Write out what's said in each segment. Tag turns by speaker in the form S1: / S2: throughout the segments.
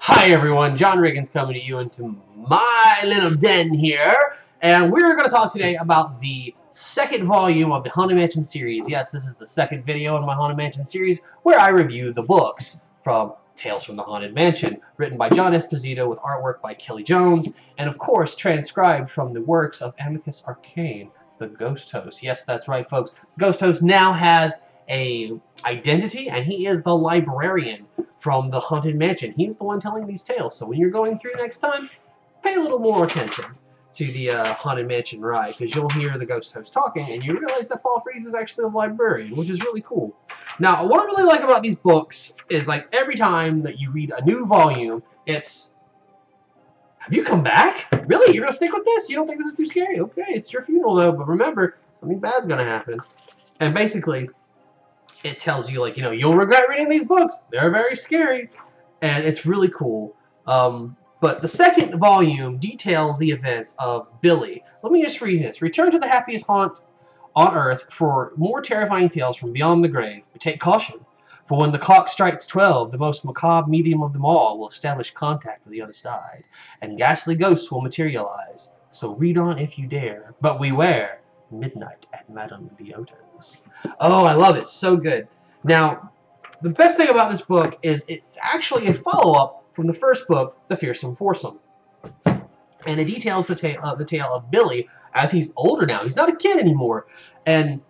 S1: Hi everyone, John Riggins coming to you into my little den here, and we're going to talk today about the second volume of the Haunted Mansion series. Yes, this is the second video in my Haunted Mansion series where I review the books from Tales from the Haunted Mansion, written by John Esposito with artwork by Kelly Jones, and of course transcribed from the works of Amicus Arcane, the Ghost Host. Yes, that's right folks, Ghost Host now has a identity, and he is the librarian from the Haunted Mansion. He's the one telling these tales. So when you're going through next time, pay a little more attention to the Haunted Mansion ride, because you'll hear the Ghost Host talking, and you realize that Paul Frees is actually a librarian, which is really cool. Now, what I really like about these books is, like, every time that you read a new volume, it's, have you come back? Really? You're going to stick with this? You don't think this is too scary? Okay, it's your funeral, though, but remember, something bad's going to happen. And basically, it tells you, like, you'll regret reading these books. They're very scary, and it's really cool. But the second volume details the events of Billy. Let me just read this. Return to the happiest haunt on Earth for more terrifying tales from beyond the grave. But take caution, for when the clock strikes 12, the most macabre medium of them all will establish contact with the other side, and ghastly ghosts will materialize. So read on if you dare, but beware midnight at Madame Leota's. Oh, I love it. So good. Now, the best thing about this book is it's actually a follow-up from the first book, The Fearsome Foursome. And it details the tale of Billy as he's older now. He's not a kid anymore. And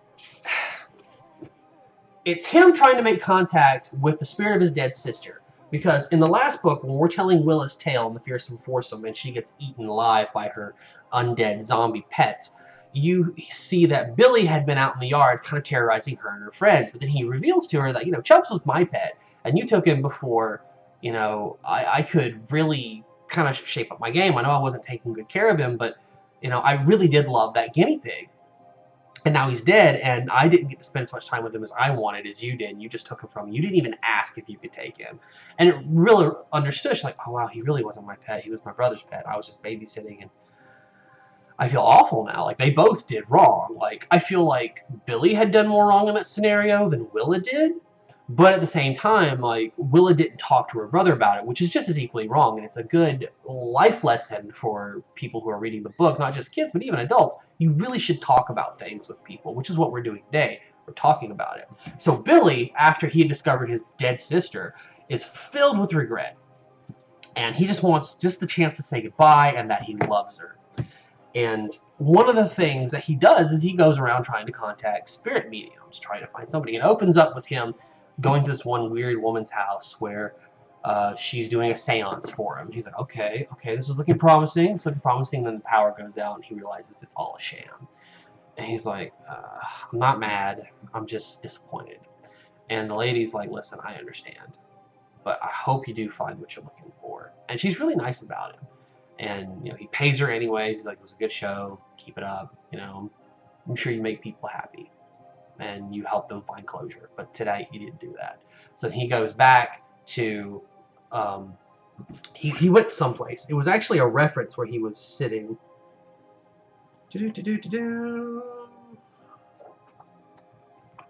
S1: it's him trying to make contact with the spirit of his dead sister. Because in the last book, when we're telling Willa's tale in The Fearsome Foursome, and she gets eaten alive by her undead zombie pets, you see that Billy had been out in the yard kind of terrorizing her and her friends, but then he reveals to her that, Chubbs was my pet, and you took him before, I could really kind of shape up my game. I know I wasn't taking good care of him, but, I really did love that guinea pig. And now he's dead, and I didn't get to spend as much time with him as I wanted as you did. You just took him from me. You didn't even ask if you could take him. And it really understood. She's like, oh, wow, he really wasn't my pet. He was my brother's pet. I was just babysitting, and I feel awful now. Like, they both did wrong. Like, I feel like Billy had done more wrong in that scenario than Willa did. But at the same time, like, Willa didn't talk to her brother about it, which is just as equally wrong. And it's a good life lesson for people who are reading the book, not just kids, but even adults. You really should talk about things with people, which is what we're doing today. We're talking about it. So Billy, after he had discovered his dead sister, is filled with regret. And he just wants just the chance to say goodbye and that he loves her. And one of the things that he does is he goes around trying to contact spirit mediums, trying to find somebody. And it opens up with him going to this one weird woman's house where she's doing a seance for him. He's like, okay, this is looking promising. It's looking promising. Then the power goes out and he realizes it's all a sham. And he's like, I'm not mad. I'm just disappointed. And the lady's like, listen, I understand, but I hope you do find what you're looking for. And she's really nice about it. And, he pays her anyways. He's like, it was a good show. Keep it up. I'm sure you make people happy and you help them find closure. But tonight you didn't do that. So he goes back to, he went someplace. It was actually a reference where he was sitting. Oh,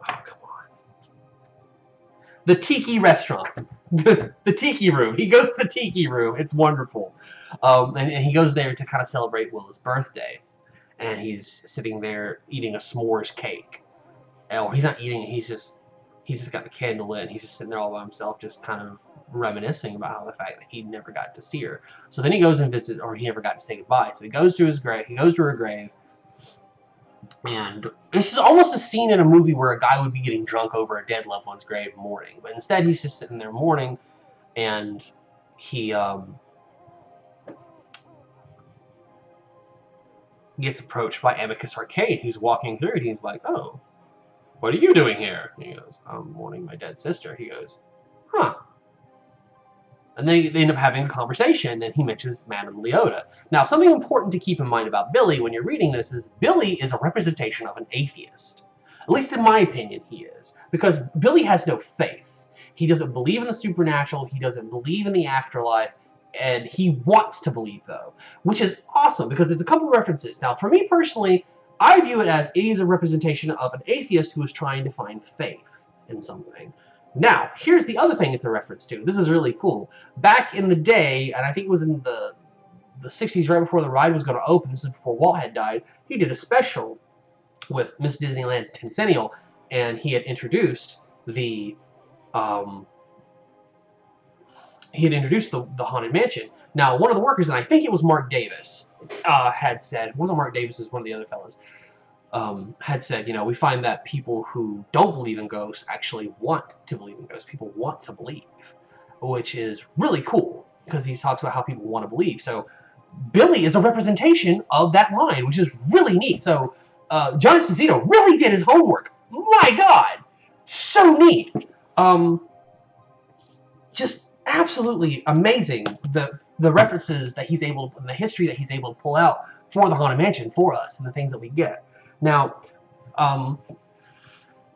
S1: come on. The Tiki Restaurant. The Tiki Room. He goes to the Tiki Room. It's wonderful. And he goes there to kind of celebrate Willa's birthday. And he's sitting there eating a s'mores cake. Or he's not eating it, he's just got the candle lit, and he's just sitting there all by himself, just kind of reminiscing about the fact that he never got to see her. So then he goes and visits, or he never got to say goodbye. So he goes to her grave, and this is almost a scene in a movie where a guy would be getting drunk over a dead loved one's grave mourning. But instead he's just sitting there mourning, and he gets approached by Amicus Arcane, who's walking through, and he's like, oh, what are you doing here? He goes, I'm mourning my dead sister. He goes, huh. And they end up having a conversation, and he mentions Madame Leota. Now, something important to keep in mind about Billy when you're reading this is Billy is a representation of an atheist. At least in my opinion, he is. Because Billy has no faith. He doesn't believe in the supernatural. He doesn't believe in the afterlife. And he wants to believe, though. Which is awesome, because it's a couple references. Now, for me personally, I view it as a representation of an atheist who is trying to find faith in something. Now, here's the other thing it's a reference to. This is really cool. Back in the day, and I think it was in the 60s, right before the ride was going to open, this is before Walt had died, he did a special with Miss Disneyland Tencennial, and he had introduced the the Haunted Mansion. Now, one of the workers, and I think it was Mark Davis, had said, it wasn't Mark Davis, it was one of the other fellas, had said, you know, we find that people who don't believe in ghosts actually want to believe in ghosts. People want to believe, which is really cool, because he talks about how people want to believe. So Billy is a representation of that line, which is really neat. So John Esposito really did his homework. My God! So neat. Just absolutely amazing, the references that he's able, and the history that he's able to pull out for the Haunted Mansion for us, and the things that we get. Now,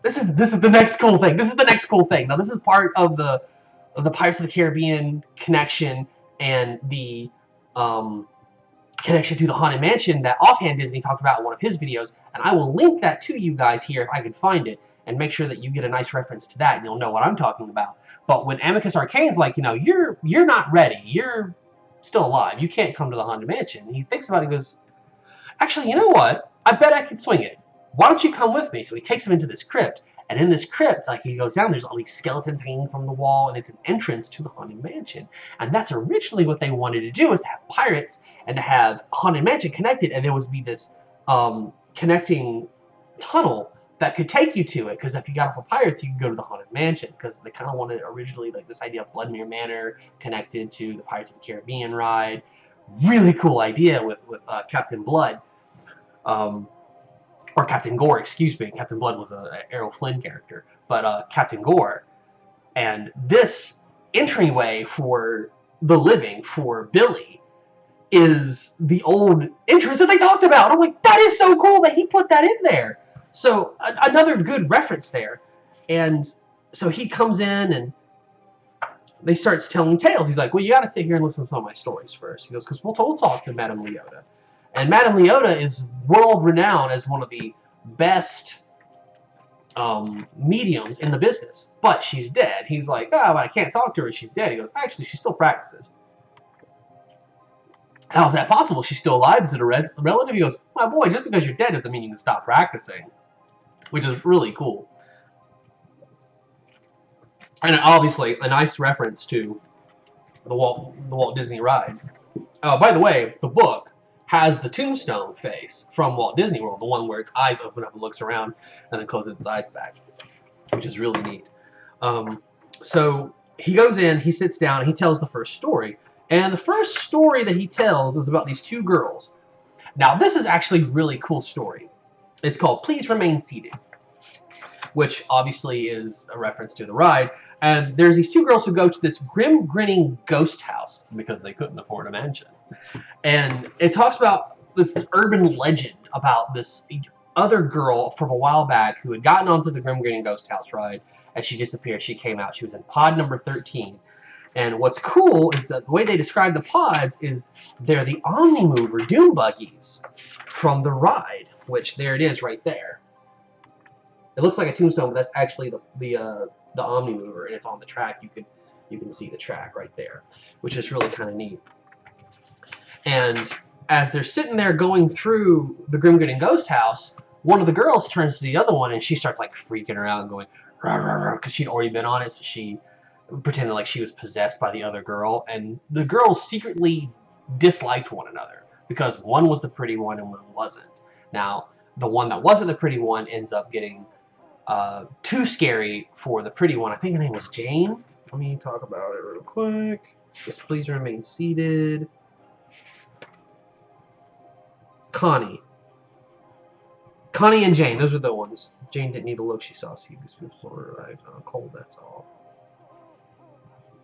S1: this is the next cool thing. This is the next cool thing. Now, this is part of the Pirates of the Caribbean connection, and the connection to the Haunted Mansion that Offhand Disney talked about in one of his videos, and I will link that to you guys here if I can find it, and make sure that you get a nice reference to that, and you'll know what I'm talking about. But when Amicus Arcane's like, you know, you're not ready, you're still alive, you can't come to the Haunted Mansion, he thinks about it and goes, actually, you know what? I bet I could swing it. Why don't you come with me? So he takes him into this crypt, and in this crypt, like, he goes down, there's all these skeletons hanging from the wall, and it's an entrance to the Haunted Mansion. And that's originally what they wanted to do, is to have pirates and to have Haunted Mansion connected, and there would be this connecting tunnel that could take you to it, because if you got off of Pirates, you could go to the Haunted Mansion, because they kind of wanted originally, like, this idea of Bloodmere Manor connected to the Pirates of the Caribbean ride. Really cool idea with Captain Blood. Or Captain Gore, excuse me. Captain Blood was an Errol Flynn character. But Captain Gore. And this entryway for the living, for Billy, is the old entrance that they talked about. I'm like, that is so cool that he put that in there. So, another good reference there. And so he comes in, and they starts telling tales. He's like, well, you got to sit here and listen to some of my stories first. He goes, because we'll talk to Madame Leota. And Madame Leota is world-renowned as one of the best mediums in the business. But she's dead. He's like, oh, but I can't talk to her. She's dead. He goes, actually, she still practices. How's that possible? She's still alive. Is it a relative? He goes, my boy, just because you're dead doesn't mean you can stop practicing. Which is really cool. And obviously, a nice reference to the Walt Disney ride. By the way, the book has the tombstone face from Walt Disney World, the one where its eyes open up and looks around and then closes its eyes back, which is really neat. So he goes in, he sits down, and he tells the first story. And the first story that he tells is about these two girls. Now, this is actually a really cool story. It's called Please Remain Seated, which obviously is a reference to the ride. And there's these two girls who go to this grim, grinning ghost house because they couldn't afford a mansion. And it talks about this urban legend about this other girl from a while back who had gotten onto the grim, grinning ghost house ride, and she disappeared. She came out. She was in pod number 13. And what's cool is that the way they describe the pods is they're the Omnimover Doom Buggies from the ride, which there it is right there. It looks like a tombstone, but that's actually the Omnimover, and it's on the track. You can see the track right there, which is really kind of neat. And as they're sitting there going through the Grim Grinning Ghost House, one of the girls turns to the other one, and she starts like freaking her out and going, because she'd already been on it, so she pretended like she was possessed by the other girl. And the girls secretly disliked one another because one was the pretty one and one wasn't. Now, the one that wasn't the pretty one ends up getting too scary for the pretty one. I think her name was Jane. Let me talk about it real quick. Just please remain seated. Connie and Jane, those are the ones. Jane didn't need to look. She saw sea because people were like, cold, that's all.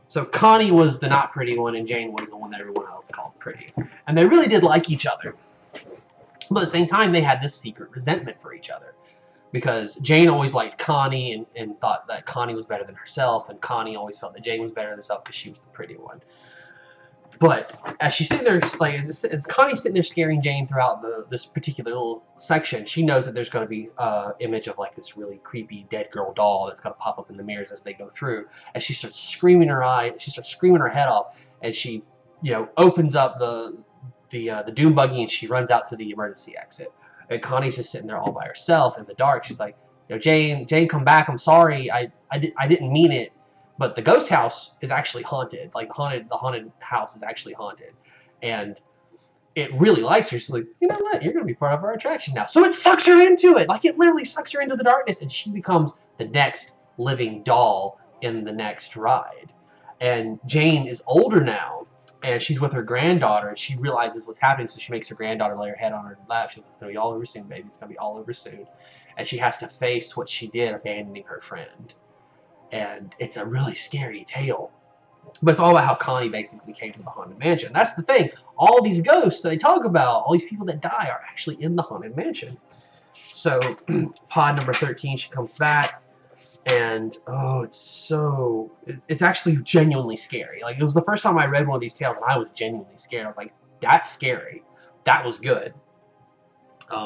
S1: So Connie was the not pretty one, and Jane was the one that everyone else called pretty. And they really did like each other. But at the same time, they had this secret resentment for each other. Because Jane always liked Connie and thought that Connie was better than herself, and Connie always felt that Jane was better than herself because she was the pretty one. But as she's sitting there, like as Connie's sitting there scaring Jane throughout this particular little section, she knows that there's going to be an image of like this really creepy dead girl doll that's going to pop up in the mirrors as they go through. And she starts screaming she starts screaming her head off, and she, opens up the doom buggy and she runs out to the emergency exit. And Connie's just sitting there all by herself in the dark. She's like, Jane, come back. I'm sorry. I didn't mean it. But the ghost house is actually haunted. Like the haunted house is actually haunted, and it really likes her. She's like, you know what? You're gonna be part of our attraction now. So it sucks her into it. Like it literally sucks her into the darkness, and she becomes the next living doll in the next ride. And Jane is older now, and she's with her granddaughter, and she realizes what's happening. So she makes her granddaughter lay her head on her lap. She goes, "It's gonna be all over soon, baby. It's gonna be all over soon." And she has to face what she did, abandoning her friend. And it's a really scary tale. But it's all about how Connie basically came to the Haunted Mansion. That's the thing. All these ghosts that they talk about, all these people that die, are actually in the Haunted Mansion. So, pod number 13, she comes back. And, it's actually genuinely scary. Like, it was the first time I read one of these tales, and I was genuinely scared. I was like, that's scary. That was good.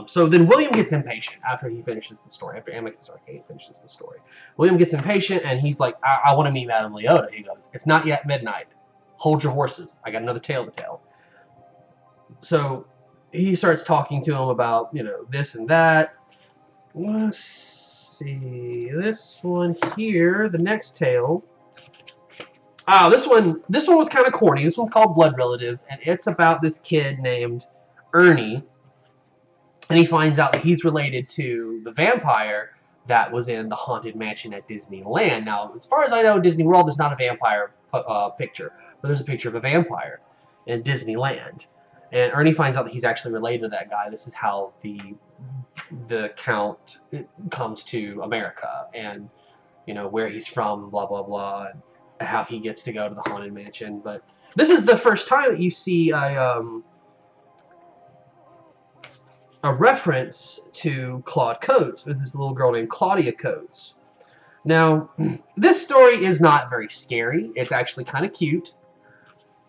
S1: So then William gets impatient after he finishes the story. After Amicus Arcade finishes the story, William gets impatient and he's like, I want to meet Madame Leota. He goes, it's not yet midnight. Hold your horses. I got another tale to tell. So he starts talking to him about, this and that. Let's see. This one here, the next tale. This one was kind of corny. This one's called Blood Relatives, and it's about this kid named Ernie. And he finds out that he's related to the vampire that was in the Haunted Mansion at Disneyland. Now, as far as I know, in Disney World, there's not a vampire picture. But there's a picture of a vampire in Disneyland. And Ernie finds out that he's actually related to that guy. This is how the Count comes to America. And, where he's from, blah, blah, blah. And how he gets to go to the Haunted Mansion. But this is the first time that you see a reference to Claude Coates. There's this little girl named Claudia Coates. Now, this story is not very scary. It's actually kind of cute.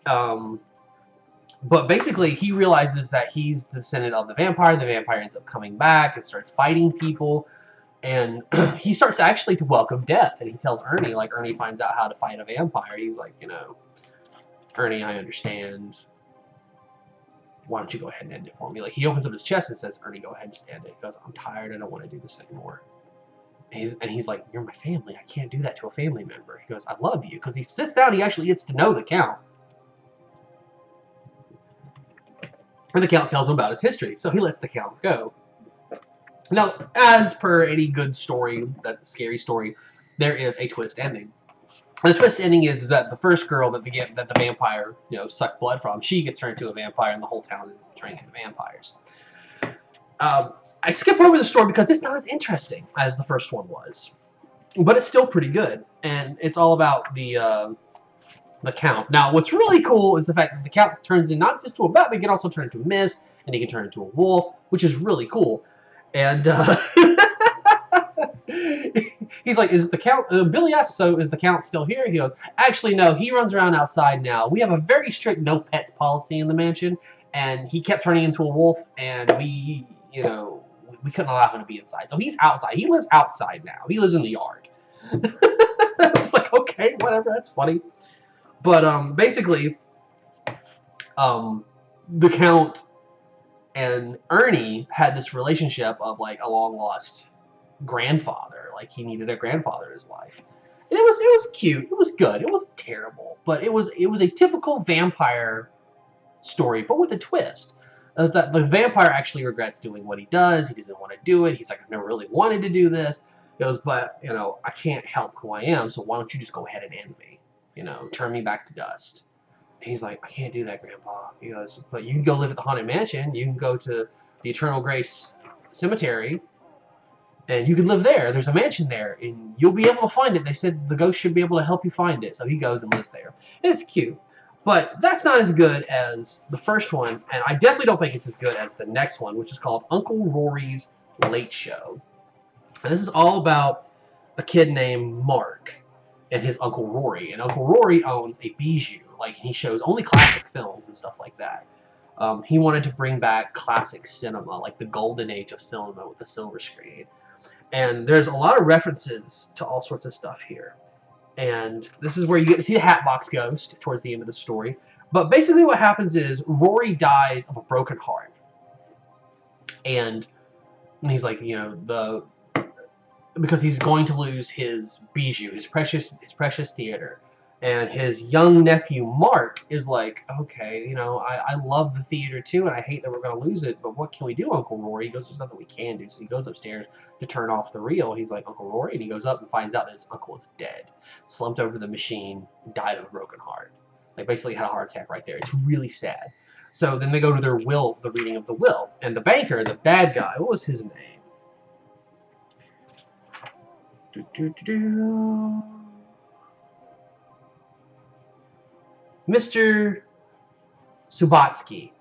S1: But basically, he realizes that he's the descendant of the vampire. The vampire ends up coming back and starts fighting people. And he starts actually to welcome death. And he tells Ernie, Ernie finds out how to fight a vampire. He's like, Ernie, I understand. Why don't you go ahead and end it for me? Like, he opens up his chest and says, Ernie, go ahead and stand it. He goes, I'm tired. I don't want to do this anymore. And he's like, you're my family. I can't do that to a family member. He goes, I love you. Because he sits down, he actually gets to know the Count. And the Count tells him about his history. So he lets the Count go. Now, as per any good story, that's a scary story, there is a twist ending. And the twist ending is that the first girl that the vampire, sucked blood from, she gets turned into a vampire, and the whole town is turning into vampires. I skip over the story because it's not as interesting as the first one was, but it's still pretty good, and it's all about the Count. Now, what's really cool is the fact that the Count turns in not just to a bat, but he can also turn into a mist, and he can turn into a wolf, which is really cool. And he's like, is the Count, Billy asks, so is the Count still here? He goes, actually, no, he runs around outside now. We have a very strict no pets policy in the mansion, and he kept turning into a wolf, and we couldn't allow him to be inside. So he's outside. He lives outside now. He lives in the yard. I was like, okay, whatever, that's funny. But basically, the Count and Ernie had this relationship of like a long lost grandfather. Like, he needed a grandfather in his life. And it was cute. It was good. It wasn't terrible. But it was a typical vampire story, but with a twist. The vampire actually regrets doing what he does. He doesn't want to do it. He's like, I've never really wanted to do this. He goes, but, I can't help who I am, so why don't you just go ahead and end me? Turn me back to dust. And he's like, I can't do that, Grandpa. He goes, but you can go live at the Haunted Mansion. You can go to the Eternal Grace Cemetery, and you can live there. There's a mansion there, and you'll be able to find it. They said the ghost should be able to help you find it. So he goes and lives there. And it's cute. But that's not as good as the first one, and I definitely don't think it's as good as the next one, which is called Uncle Rory's Late Show. And this is all about a kid named Mark and his Uncle Rory. And Uncle Rory owns a bijou. like he shows only classic films and stuff like that. He wanted to bring back classic cinema, like the golden age of cinema with the silver screen. And there's a lot of references to all sorts of stuff here. And this is where you get to see the Hatbox Ghost towards the end of the story. But basically what happens is Rory dies of a broken heart. And he's like, you know, because he's going to lose his bijou, his precious theater. And his young nephew, Mark, is like, okay, you know, I love the theater too, and I hate that we're going to lose it, but what can we do, Uncle Rory? He goes, there's nothing we can do. So he goes upstairs to turn off the reel. He's like, Uncle Rory? And he goes up and finds out that his uncle is dead. Slumped over the machine, died of a broken heart. Like, basically had a heart attack right there. It's really sad. So then they go to their will, the reading of the will. And the banker, the bad guy, what was his name? Mr. Subotsky.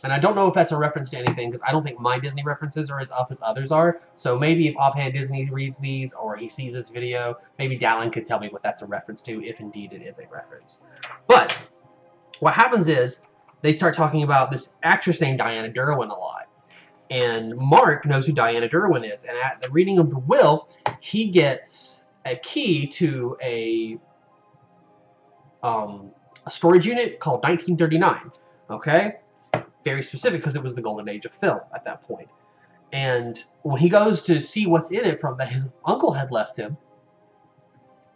S1: And I don't know if that's a reference to anything, because I don't think my Disney references are as up as others are. So maybe if Offhand Disney reads these, or he sees this video, maybe Dallin could tell me what that's a reference to, if indeed it is a reference. But what happens is, they start talking about this actress named Diana Derwin a lot. And Mark knows who Diana Derwin is. And at the reading of the will, he gets a key to a storage unit called 1939. Okay? Very specific, because it was the golden age of film at that point. And when he goes to see what's in it from that his uncle had left him,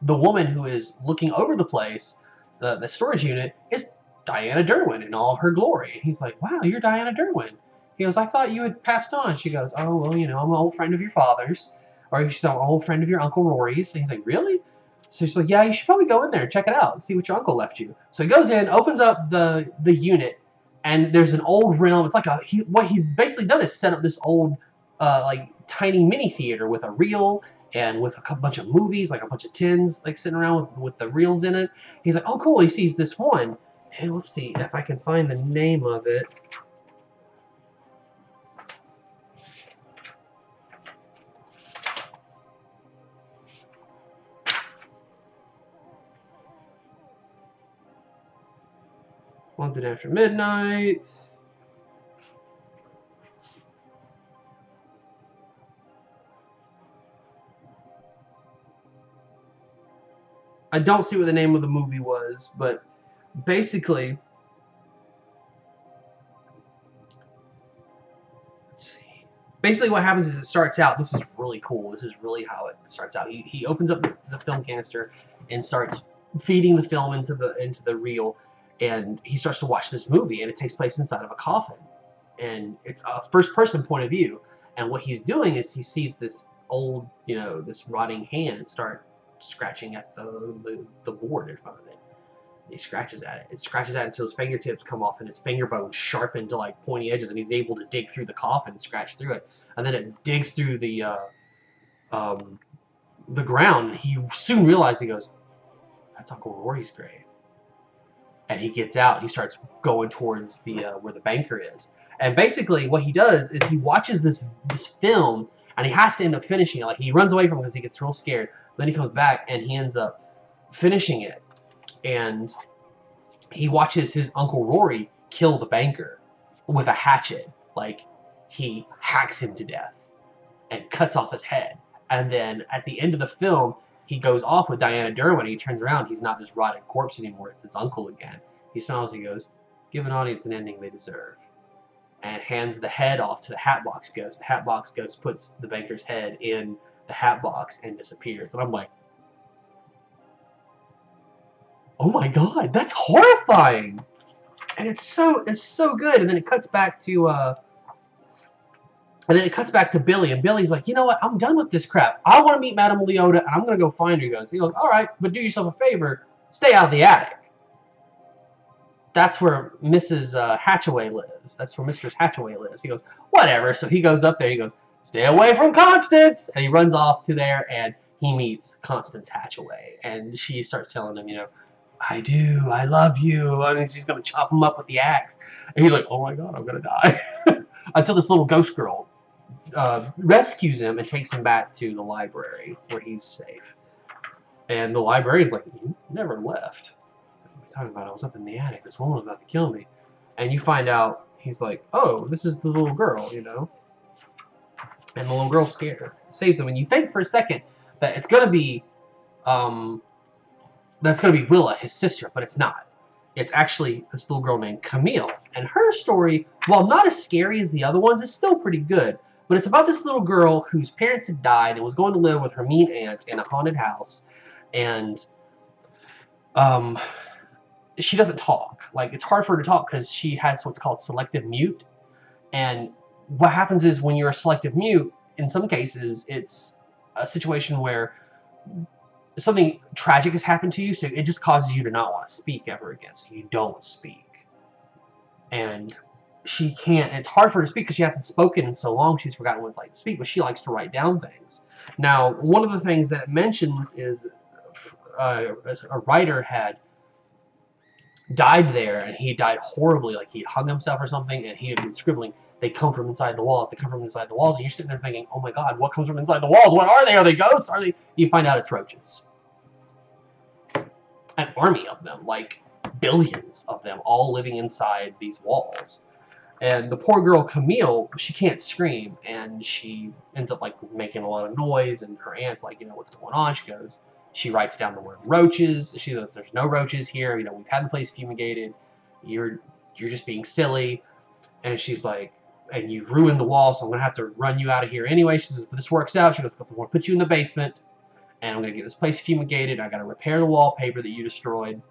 S1: the woman who is looking over the place, the storage unit, is Diana Derwin in all her glory. And he's like, wow, you're Diana Derwin. He goes, I thought you had passed on. She goes, oh, well, you know, I'm an old friend of your father's. Or she's an old friend of your Uncle Rory's. And he's like, really? So she's like, yeah, you should probably go in there and check it out and see what your uncle left you. So he goes in, opens up the unit, and there's an old realm. It's like what he's basically done is set up this old, like, tiny mini theater with a reel and with a bunch of movies, like a bunch of tins, like, sitting around with the reels in it. He's like, oh, cool. He sees this one. And let's see if I can find the name of it. Wanted After Midnight. I don't see what the name of the movie was, but basically, let's see. Basically what happens is it starts out, this is really cool, this is really how it starts out. He opens up the film canister and starts feeding the film into the reel, and he starts to watch this movie, and it takes place inside of a coffin. And it's a first-person point of view. And what he's doing is he sees this old, you know, this rotting hand start scratching at the board in front of it. And he scratches at it. It scratches at it until his fingertips come off and his finger bones sharpen to like pointy edges, and he's able to dig through the coffin and scratch through it. And then it digs through the ground. And he soon realizes, he goes, that's Uncle Rory's grave. And he gets out and he starts going towards the where the banker is. And basically what he does is he watches this film, and he has to end up finishing it. Like, he runs away from it because he gets real scared. Then he comes back and he ends up finishing it. And he watches his Uncle Rory kill the banker with a hatchet. Like, he hacks him to death and cuts off his head. And then at the end of the film, he goes off with Diana Derwin, and he turns around. He's not this rotted corpse anymore. It's his uncle again. He smiles and he goes, give an audience an ending they deserve. And hands the head off to the Hatbox Ghost. The Hatbox Ghost puts the banker's head in the Hatbox and disappears. And I'm like, oh my god, that's horrifying! And it's so good. And then it cuts back to Billy, and Billy's like, you know what, I'm done with this crap. I want to meet Madame Leota, and I'm gonna go find her. He goes, alright, but do yourself a favor, stay out of the attic. That's where Mrs. Hatchaway lives. That's where Mistress Hatchaway lives. He goes, whatever. So he goes up there. He goes, stay away from Constance. And he runs off to there, and he meets Constance Hatchaway. And she starts telling him, you know, I do. I love you. And she's going to chop him up with the axe. And he's like, oh my god, I'm going to die. Until this little ghost girl rescues him and takes him back to the library where he's safe. And the librarian's like, you never left. talking about? I was up in the attic. This woman was about to kill me. And you find out, he's like, oh, this is the little girl, you know? And the little girl's scared. Saves him. And you think for a second that it's going to be, Willa, his sister, but it's not. It's actually this little girl named Camille. And her story, while not as scary as the other ones, is still pretty good. But it's about this little girl whose parents had died and was going to live with her mean aunt in a haunted house. And she doesn't talk. Like, it's hard for her to talk because she has what's called selective mute. And what happens is when you're a selective mute, in some cases, it's a situation where something tragic has happened to you, so it just causes you to not want to speak ever again, so you don't speak. And she can't, it's hard for her to speak because she hasn't spoken in so long, she's forgotten what it's like to speak, but she likes to write down things. Now, one of the things that it mentions is a writer had died there, and he died horribly, like he hung himself or something, and he had been scribbling, they come from inside the walls, they come from inside the walls, and you're sitting there thinking, oh my god, what comes from inside the walls? What are they? Are they ghosts? Are they? You find out it's roaches. An army of them, like billions of them, all living inside these walls. And the poor girl Camille, she can't scream, and she ends up like making a lot of noise, and her aunt's like, you know, what's going on? She writes down the word roaches. She goes, there's no roaches here, you know, we've had the place fumigated, you're just being silly. And she's like, and you've ruined the wall, so I'm gonna have to run you out of here anyway. She says, but this works out. She goes, I'm gonna put you in the basement, and I'm gonna get this place fumigated. I gotta repair the wallpaper that you destroyed,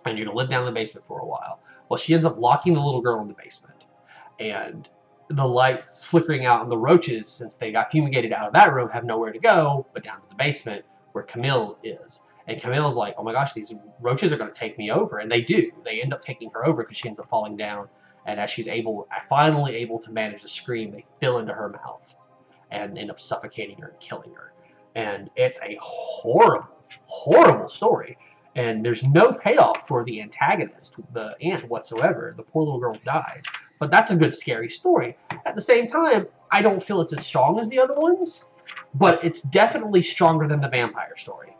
S1: and you're gonna live down in the basement for a while. Well, she ends up locking the little girl in the basement, and the lights flickering out, and the roaches, since they got fumigated out of that room, have nowhere to go but down to the basement where Camille is. And Camille's like, oh my gosh, these roaches are gonna take me over, and they do. They end up taking her over because she ends up falling down. And as she's finally able to manage to scream, they fill into her mouth and end up suffocating her and killing her. And it's a horrible, horrible story. And there's no payoff for the antagonist, the aunt, whatsoever. The poor little girl dies. But that's a good, scary story. At the same time, I don't feel it's as strong as the other ones, but it's definitely stronger than the vampire story.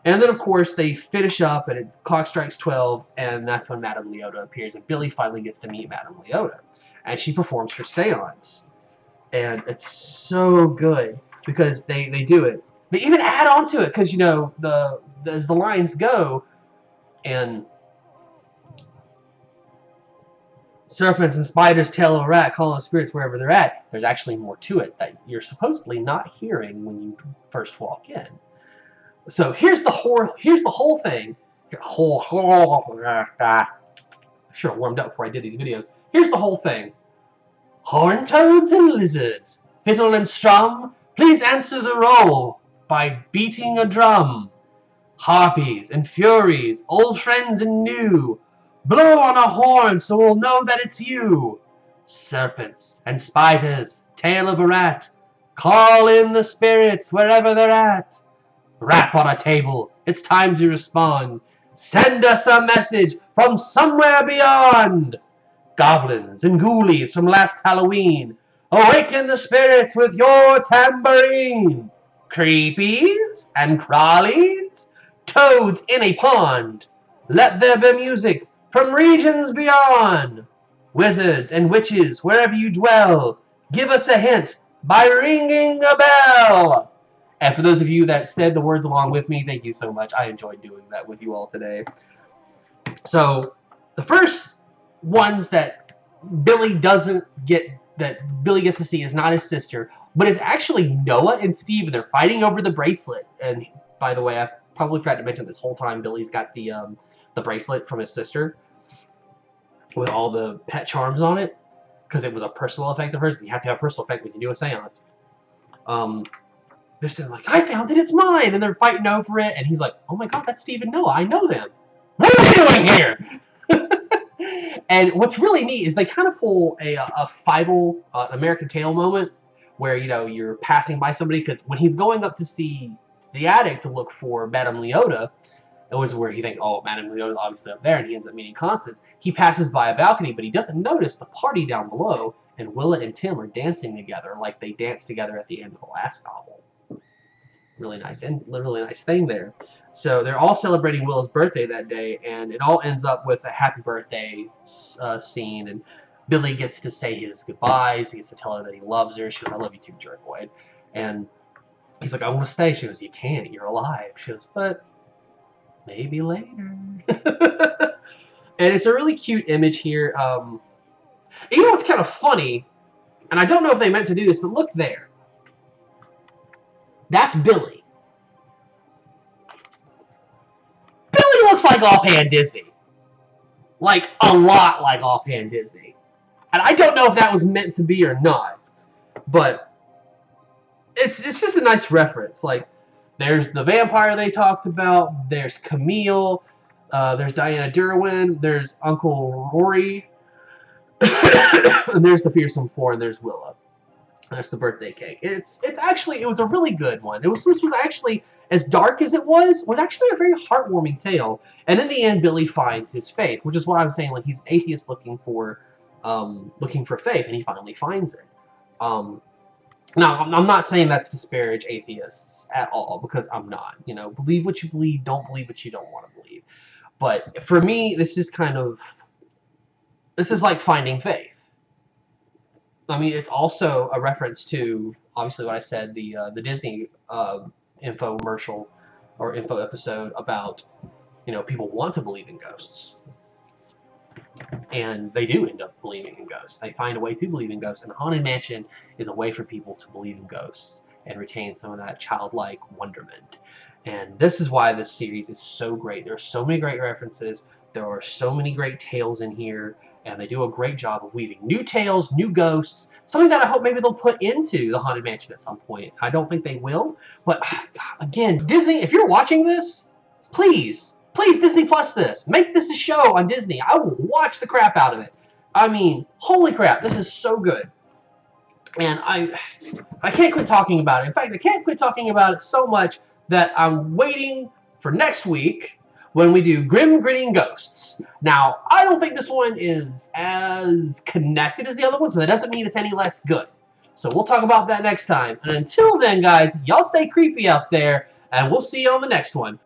S1: And then, of course, they finish up, and the clock strikes 12, and that's when Madame Leota appears, and Billy finally gets to meet Madame Leota. And she performs her seance. And it's so good, because they do it. They even add on to it, because, you know, as the lines go, and serpents and spiders, tail of a rat, calling spirits wherever they're at, there's actually more to it that you're supposedly not hearing when you first walk in. So here's the whole thing. I should have warmed up before I did these videos. Here's the whole thing. Horned toads and lizards, fiddle and strum, please answer the roll by beating a drum. Harpies and furies, old friends and new, blow on a horn so we'll know that it's you. Serpents and spiders, tail of a rat, call in the spirits wherever they're at. Rap on a table, it's time to respond. Send us a message from somewhere beyond. Goblins and ghoulies from last Halloween, awaken the spirits with your tambourine. Creepies and crawlies, toads in a pond, let there be music from regions beyond. Wizards and witches, wherever you dwell, give us a hint by ringing a bell. And for those of you that said the words along with me, thank you so much. I enjoyed doing that with you all today. So, the first ones that Billy doesn't get, that Billy gets to see, is not his sister, but it's actually Noah and Steve, and they're fighting over the bracelet. And by the way, I probably forgot to mention this whole time, Billy's got the bracelet from his sister with all the pet charms on it, because it was a personal effect of hers. You have to have a personal effect when you do a seance. They're saying, like, I found it, it's mine! And they're fighting over it, and he's like, oh my god, that's Steve and Noah, I know them! What are you doing here? And what's really neat is they kind of pull a Fievel, an American Tail moment, where, you know, you're passing by somebody, because when he's going up to see the attic to look for Madame Leota, it was where he thinks, oh, Madame Leota's obviously up there, and he ends up meeting Constance. He passes by a balcony, but he doesn't notice the party down below, and Willa and Tim are dancing together like they danced together at the end of the last novel. really nice and really nice thing there. So they're all celebrating Willa's birthday that day, and it all ends up with a happy birthday scene. And Billy gets to say his goodbyes. He gets to tell her that he loves her. She goes, "I love you too, jerkwood." And he's like, "I want to stay." She goes, "You can't. You're alive." She goes, "But maybe later." And it's a really cute image here. You know what's kind of funny, and I don't know if they meant to do this, but look there. That's Billy. Billy looks like Offhand Disney. Like, a lot like Offhand Disney. And I don't know if that was meant to be or not, but it's just a nice reference. Like, there's the vampire they talked about, there's Camille, there's Diana Derwin, there's Uncle Rory, and there's the Fearsome Four, and there's Willa. That's the birthday cake. It was a really good one. This was actually, as dark as it was actually a very heartwarming tale. And in the end, Billy finds his faith, which is what I'm saying. Like, he's an atheist looking for faith, and he finally finds it. Now, I'm not saying that to disparage atheists at all, because I'm not. You know, believe what you believe, don't believe what you don't want to believe. But for me, this is like finding faith. I mean, it's also a reference to, obviously, what I said, the Disney infomercial or info episode about, you know, people want to believe in ghosts. And they do end up believing in ghosts. They find a way to believe in ghosts, and the Haunted Mansion is a way for people to believe in ghosts and retain some of that childlike wonderment. And this is why this series is so great. There are so many great references. There are so many great tales in here, and they do a great job of weaving new tales, new ghosts, something that I hope maybe they'll put into the Haunted Mansion at some point. I don't think they will, but again, Disney, if you're watching this, please Disney Plus this. Make this a show on Disney. I will watch the crap out of it. I mean, holy crap, this is so good. And I can't quit talking about it. In fact, I can't quit talking about it so much that I'm waiting for next week when we do Grim Grinning Ghosts. Now, I don't think this one is as connected as the other ones, but that doesn't mean it's any less good. So we'll talk about that next time. And until then, guys, y'all stay creepy out there, and we'll see you on the next one.